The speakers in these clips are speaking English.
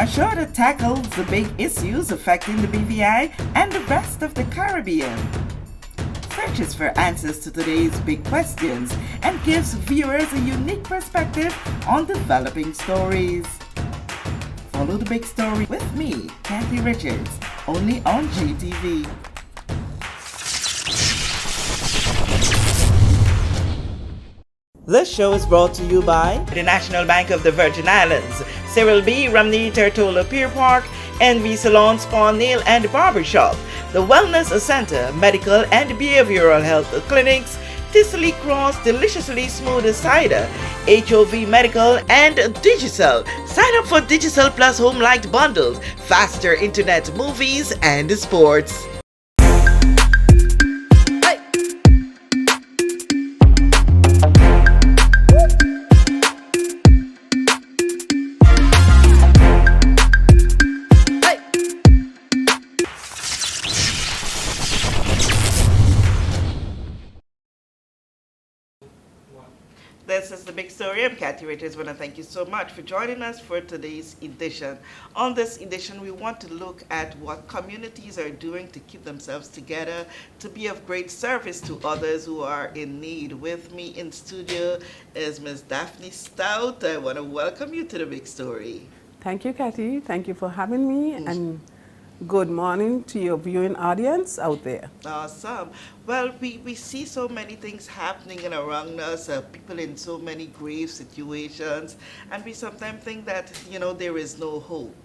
A show that tackles the big issues affecting the BVI and the rest of the Caribbean. Searches for answers to today's big questions and gives viewers a unique perspective on developing stories. Follow the big story with me, Kathy Richards, only on JTV. This show is brought to you by the National Bank of the Virgin Islands, Cyril B. Ramney Tertola Pier Park, NV Salon Spa Nail and Barbershop, the Wellness Center, Medical and Behavioral Health Clinics, Ticely Cross Deliciously Smooth Cider, HOV Medical, and Digicel. Sign up for Digicel Plus Home Light Bundles, faster internet, movies, and sports. This is the big story. I'm Kathy Richards. I want to thank you so much for joining us for today's edition. On this edition, we want to look at what communities are doing to keep themselves together, to be of great service to others who are in need. With me in studio is Ms. Daphne Stout. I want to welcome you to the big story. Thank you, Kathy. Thank you for having me. And good morning to your viewing audience out there. Awesome. Well, we see so many things happening and around us, people in so many grave situations, and we sometimes think that, there is no hope.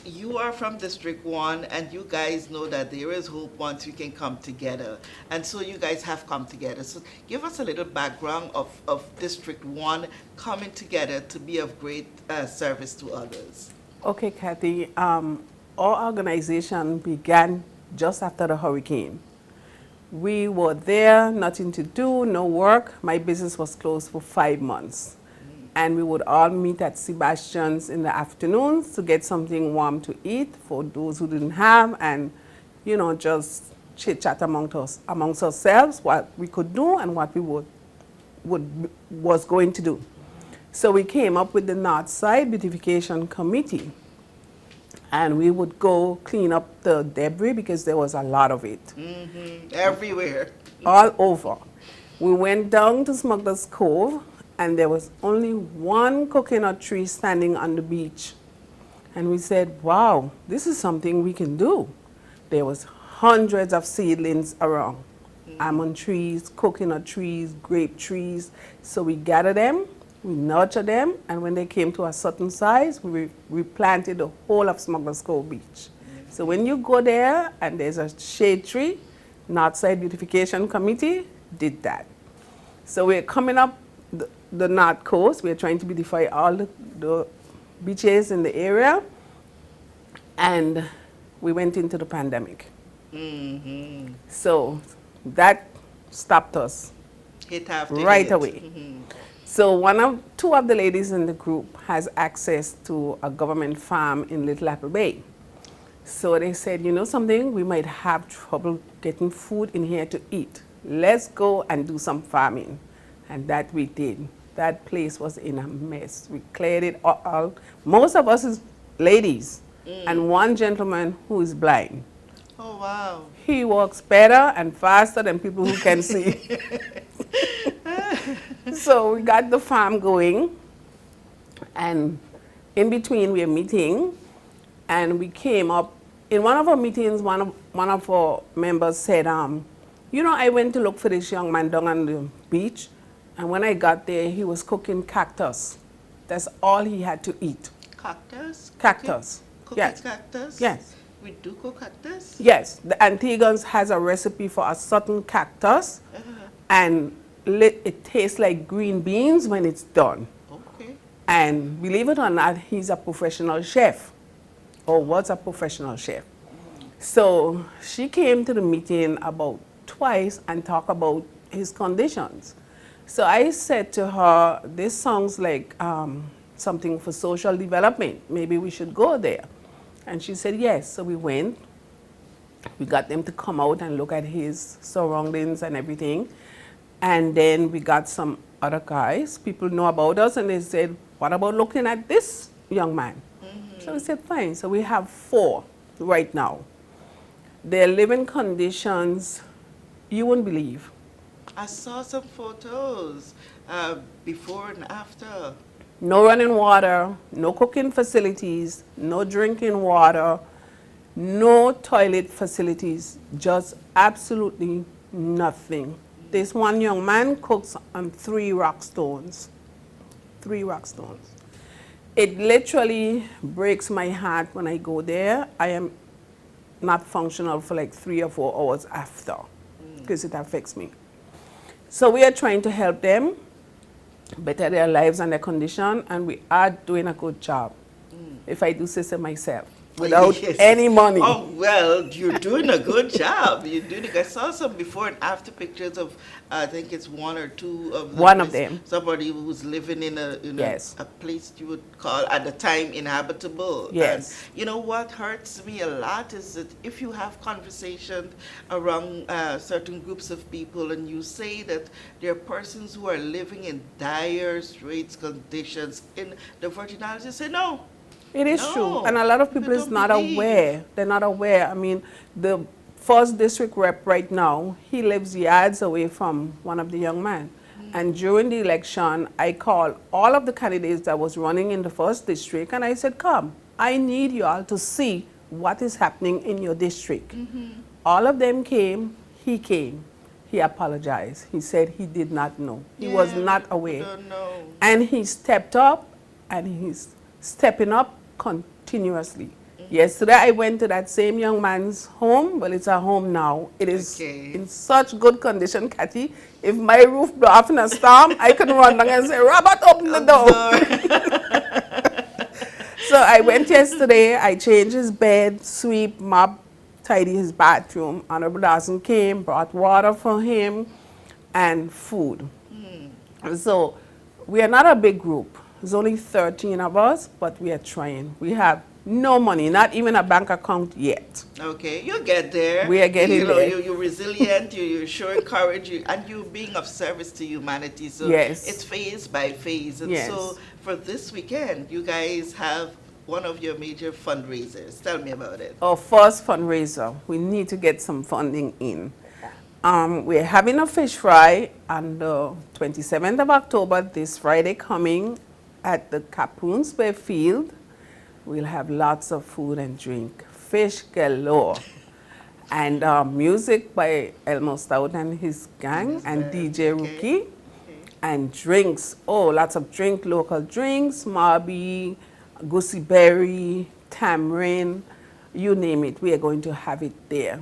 You are from District 1, and you guys know that there is hope once we can come together. And so you guys have come together. So give us a little background of District 1 coming together to be of great service to others. Okay, Kathy. Our organization began just after the hurricane. We were there, nothing to do, no work. My business was closed for 5 months. And we would all meet at Sebastian's in the afternoons to get something warm to eat for those who didn't have, and, just chit-chat amongst ourselves, what we could do and what we was going to do. So we came up with the North Side Beautification Committee. And we would go clean up the debris because there was a lot of it. Everywhere. All over. We went down to Smuggler's Cove, and there was only one coconut tree standing on the beach. And we said, wow, this is something we can do. There was hundreds of seedlings around. Almond trees, coconut trees, grape trees. So we gathered them. We nurtured them, and when they came to a certain size, we replanted the whole of Smuggler's Cove Beach. So when you go there and there's a shade tree, Northside Beautification Committee did that. So we're coming up the North Coast. We're trying to beautify all the beaches in the area, and we went into the pandemic. So that stopped us right away. So two of the ladies in the group has access to a government farm in Little Apple Bay. So they said, something, we might have trouble getting food in here to eat. Let's go and do some farming. And that we did. That place was in a mess. We cleared it all. Most of us is ladies, and one gentleman who is blind. Oh, wow. He walks better and faster than people who can see. So we got the farm going, and in between we are meeting, and we came up. In one of our meetings, one of our members said, I went to look for this young man down on the beach, and when I got there, he was cooking cactus. That's all he had to eat. Cactus? Cactus. Yes. Cactus? Yes. We do cook cactus? Yes. The Antiguans has a recipe for a certain cactus, and it tastes like green beans when it's done. Okay. And believe it or not, he's a professional chef, or was a professional chef. So she came to the meeting about twice and talked about his conditions. So I said to her, this sounds like something for social development. Maybe we should go there. And she said yes. So we went. We got them to come out and look at his surroundings and everything. And then we got some other guys, people know about us, and they said, what about looking at this young man? So we said, fine. So we have 4 right now. Their living conditions, you wouldn't believe. I saw some photos before and after. No running water, no cooking facilities, no drinking water, no toilet facilities, just absolutely nothing. This one young man cooks on 3 rock stones. 3 rock stones. It literally breaks my heart when I go there. I am not functional for like 3 or 4 hours after because it affects me. So we are trying to help them better their lives and their condition, and we are doing a good job. If I do say so myself, without Yes. any money. Oh, well, you're doing a good job. You're doing I saw some before and after pictures of, I think it's 1 or 2 of them. One of them. Somebody who's living in Yes. a place you would call, at the time, inhabitable. Yes. And you know what hurts me a lot is that if you have conversation around certain groups of people and you say that there are persons who are living in dire straits conditions in the Virgin Islands, you say no. It is No, true, and a lot of people people is don't not believe. aware. They're not aware. I mean, the first district rep right now, he lives yards away from one of the young men. And during the election, I called all of the candidates that was running in the first district, and I said, come, I need you all to see what is happening in your district. All of them came, he came. He apologized. He said he did not know. He was Yeah, not people aware. don't know. And he stepped up, and he's stepping up continuously. Yesterday, I went to that same young man's home. Well, it's a home now. It is Okay. in such good condition, Kathy. If my roof blew off in a storm, I can run down and say, Robert, open the door. So I went yesterday. I changed his bed, sweep, mop, tidy his bathroom. Honorable Dawson came, brought water for him, and food. So we are not a big group. There's only 13 of us, but we are trying. We have no money, not even a bank account yet. Okay, you'll get there. We are getting there. You're resilient, you're showing courage, and you're being of service to humanity. So Yes. it's phase by phase. And Yes. so for this weekend, you guys have one of your major fundraisers. Tell me about it. Our first fundraiser, we need to get some funding in. We're having a fish fry on the 27th of October, this Friday coming, at the Capoons Bay Field. We'll have lots of food and drink, fish galore, and music by Elmo Stout and his gang, Yes, and ma'am. DJ Okay. Rookie, and drinks. Oh, lots of local drinks, Marby, Goosey Berry, Tamarind, you name it. We are going to have it there.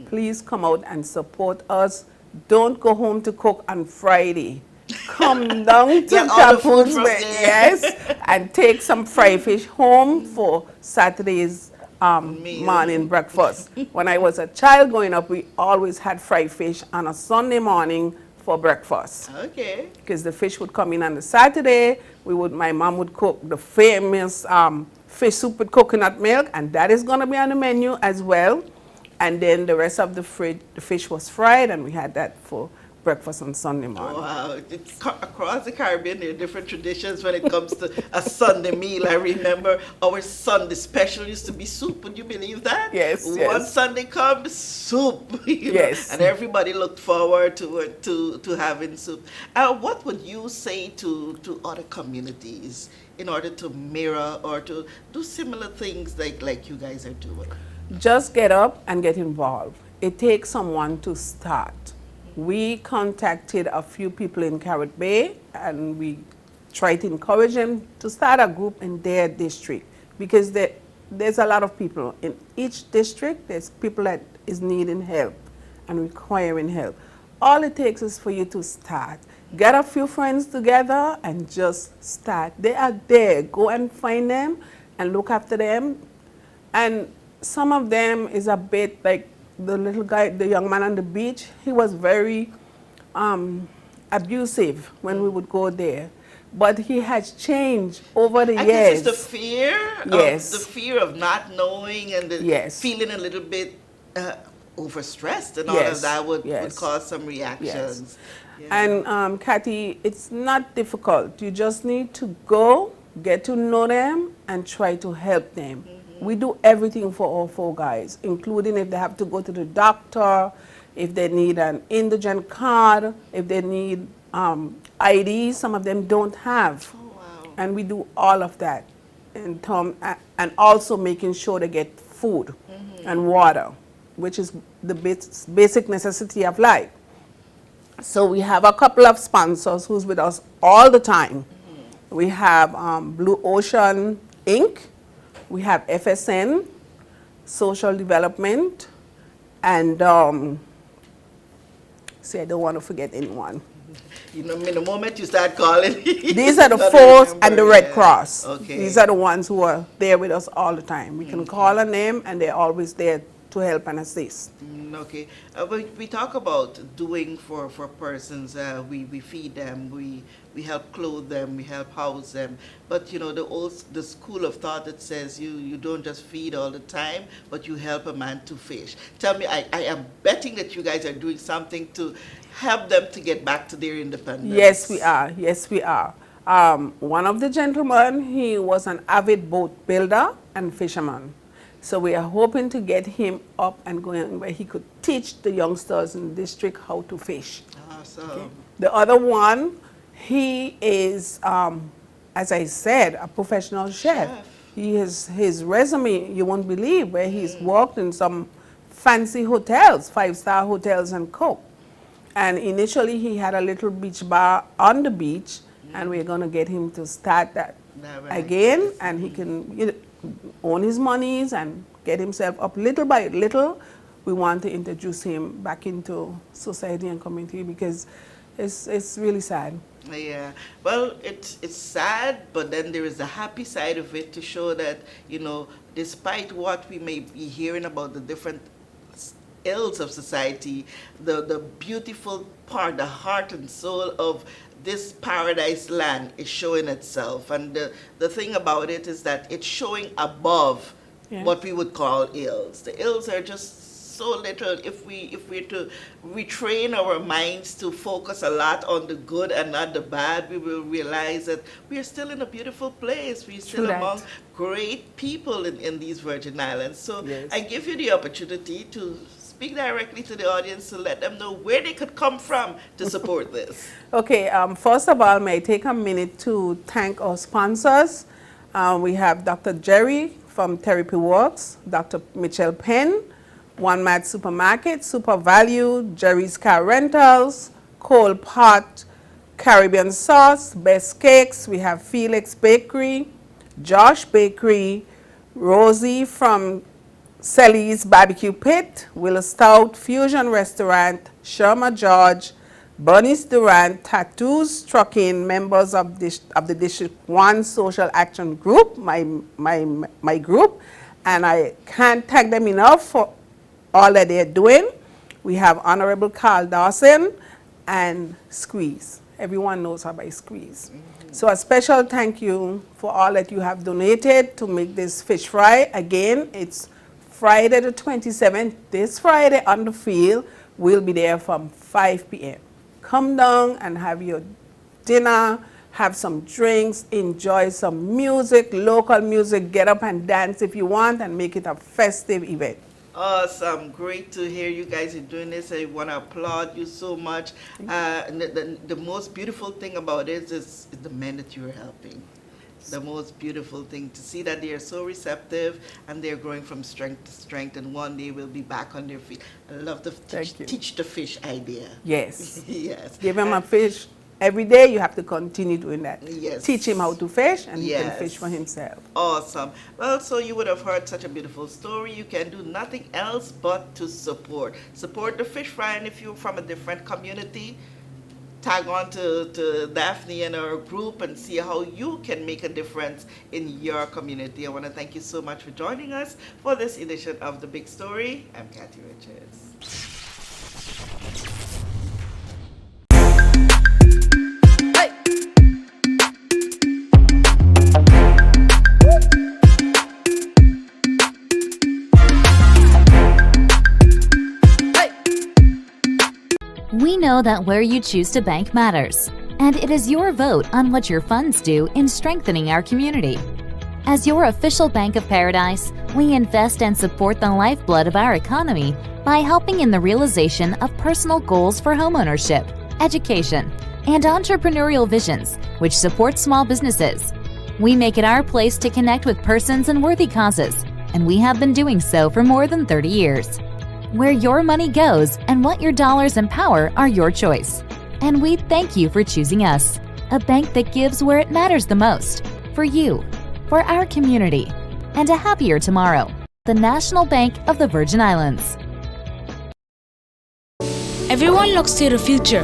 Please come out and support us. Don't go home to cook on Friday. Come down to Get all the food Capoons from Bay, there. yes, and take some fried fish home for Saturday's Meal. morning breakfast. When I was a child growing up, we always had fried fish on a Sunday morning for breakfast. Okay. Because the fish would come in on the Saturday, my mom would cook the famous fish soup with coconut milk, and that is going to be on the menu as well. And then the rest of the fish was fried, and we had that for breakfast on Sunday morning. Wow. Across the Caribbean, there are different traditions when it comes to a Sunday meal. I remember our Sunday special used to be soup. Would you believe that? Yes, One yes. Sunday comes, soup. you know, Yes. And everybody looked forward to having soup. What would you say to other communities in order to mirror or to do similar things like you guys are doing? Just get up and get involved. It takes someone to start. We contacted a few people in Carrot Bay, and we tried to encourage them to start a group in their district, because there's a lot of people. In each district, there's people that is needing help and requiring help. All it takes is for you to start. Get a few friends together and just start. They are there. Go and find them and look after them. And some of them is a bit like the little guy, the young man on the beach. He was very abusive when we would go there. But he has changed over the I years. guess it's the fear Yes. of the fear of not knowing and the Yes. feeling a little bit overstressed and all Yes. of that would Yes. cause some reactions. Yeah. And Kathy, it's not difficult. You just need to go get to know them, and try to help them. We do everything for our four guys, including if they have to go to the doctor, if they need an indigent card, if they need ID, some of them don't have. Oh, wow. And we do all of that. And also making sure they get food and water, which is the basic necessity of life. So we have a couple of sponsors who's with us all the time. We have Blue Ocean Inc., we have FSN, Social Development, and see, I don't want to forget anyone. You know, the moment you start calling, These are the not Force remember, and the Red Cross. Okay. These are the ones who are there with us all the time. We can call on them, and they're always there to help and assist. Okay. We talk about doing for persons. We feed them. We help clothe them. We help house them. But you know the school of thought that says you don't just feed all the time, but you help a man to fish. Tell me, I am betting that you guys are doing something to help them to get back to their independence. Yes, we are. Yes, we are. One of the gentlemen, he was an avid boat builder and fisherman. So we are hoping to get him up and going where he could teach the youngsters in the district how to fish. Awesome. Okay. The other one, he is, as I said, a professional chef. He has his resume, you won't believe, where he's worked in some fancy hotels, 5-star hotels and cook. And initially he had a little beach bar on the beach, and we're going to get him to start that again, and he can own his monies and get himself up little by little. We want to introduce him back into society and community because it's really sad. Yeah, well, it's sad, but then there is a happy side of it to show that, you know, despite what we may be hearing about the different ills of society, the beautiful part, the heart and soul of this paradise land is showing itself. And the thing about it is that it's showing above what we would call ills. The ills are just so little. If we're to retrain our minds to focus a lot on the good and not the bad, we will realize that we are still in a beautiful place. We're still among great people in these Virgin Islands. So I give you the opportunity to speak directly to the audience to let them know where they could come from to support this. Okay, first of all, may I take a minute to thank our sponsors. We have Dr. Jerry from Therapy Works, Dr. Michelle Penn, One Mad Supermarket, Super Value, Jerry's Car Rentals, Cole Pot, Caribbean Sauce, Best Cakes. We have Felix Bakery, Josh Bakery, Rosie from Sally's Barbecue Pit, Willow Stout, Fusion Restaurant, Sherma George, Bernice Durant, Tattoos Trucking, members of the District 1 Social Action Group, my group, and I can't thank them enough for all that they're doing. We have Honorable Carl Dawson and Squeeze. Everyone knows her by Squeeze. So a special thank you for all that you have donated to make this fish fry. Again, it's Friday the 27th, this Friday on the field. We'll be there from 5 p.m. Come down and have your dinner, have some drinks, enjoy some music, local music, get up and dance if you want, and make it a festive event. Awesome. Great to hear you guys are doing this. I want to applaud you so much. The most beautiful thing about it is the men that you're helping. The most beautiful thing to see that they are so receptive and they're growing from strength to strength, and one day we'll be back on their feet. I love the teach the fish idea. Yes. Yes. Give him a fish every day. You have to continue doing that. Yes. Teach him how to fish, and he can fish for himself. Awesome. Well, so you would have heard such a beautiful story. You can do nothing else but to support. Support the fish fry, and if you're from a different community, tag on to Daphne and her group and see how you can make a difference in your community. I want to thank you so much for joining us for this edition of The Big Story. I'm Kathy Richards. We know that where you choose to bank matters. and it is your vote on what your funds do in strengthening our community. As your official Bank of Paradise, we invest and support the lifeblood of our economy by helping in the realization of personal goals for homeownership, education, and entrepreneurial visions, which support small businesses. We make it our place to connect with persons and worthy causes, and we have been doing so for more than 30 years. Where your money goes and what your dollars empower are your choice. And we thank you for choosing us, a bank that gives where it matters the most, for you, for our community, and a happier tomorrow. The National Bank of the Virgin Islands. Everyone looks to the future,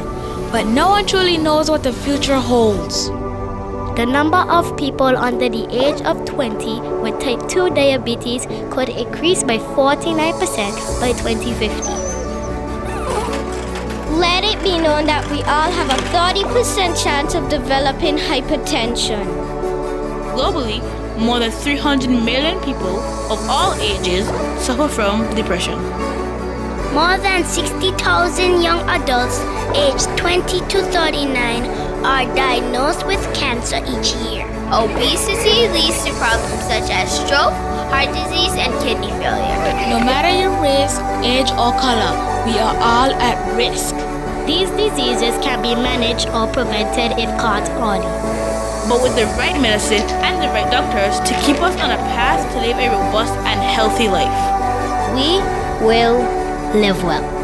but no one truly knows what the future holds. The number of people under the age of 20 with type 2 diabetes could increase by 49% by 2050. Let it be known that we all have a 30% chance of developing hypertension. Globally, more than 300 million people of all ages suffer from depression. More than 60,000 young adults aged 20 to 39 are diagnosed with cancer each year. Obesity leads to problems such as stroke, heart disease, and kidney failure. No matter your race, age, or color, we are all at risk. These diseases can be managed or prevented if caught early. But with the right medicine and the right doctors to keep us on a path to live a robust and healthy life, We will live well.